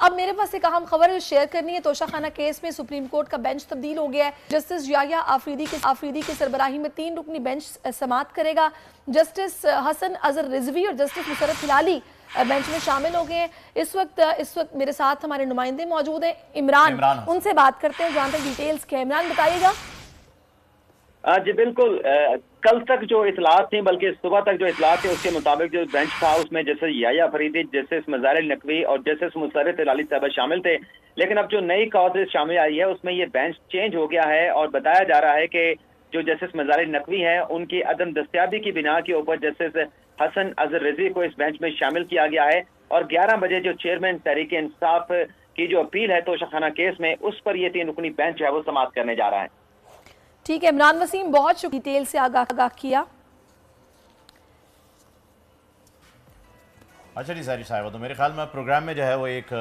اب میرے پاس ایک اہم خبر شیئر کرنی ہے. توشہ خانہ کیس میں سپریم کورٹ کا بینچ تبدیل ہو گیا ہے. جسٹس یحییٰ آفریدی کی سربراہی میں 3 رکنی بینچ سماعت کرے گا. جسٹس حسن اظہر رضوی اور جسٹس مشرف ہلالی بینچ میں شامل ہو گئے ہیں. اس وقت میرے ساتھ ہمارے نمائندے موجود ہیں. عمران ان سے بات کرتے ہیں, جانتے ہیں ڈیٹیلز کیا. عمران بتائیے گا. جی بالکل, کل تک جو اطلاعات تھیں, بلکہ صبح تک جو اطلاعات تھے اس کے مطابق جو بینچ تھا اس میں جسٹس یحییٰ آفریدی, جسٹس مظاہر النقوی اور جسٹس مشرف ہلالی صاحبہ شامل تھے. لیکن اب جو نئی کاز شامل آئی ہے اس میں یہ بینچ چینج ہو گیا ہے, اور بتایا جا رہا ہے کہ جو جسٹس مظاہر النقوی ہیں ان کی عدم دستیابی کی بنا کے اوپر جسٹس حسن اظہر رضوی کو اس بینچ میں شامل کیا گیا ہے, اور 11 بجے جو چیئرمین تحریک انصاف کی جو اپیل ہے توشہ خانہ کیس میں, اس پر یہ 3 رکنی بینچ جو ہے وہ سماعت کرنے جا رہا ہے. ٹھیک ہے عمران وسیم, بہت شکریہ ڈیٹیل سے آگاہ کیا. اچھا جی ساری صاحبہ, تو میرے خیال میں پروگرام میں جو ہے وہ ایک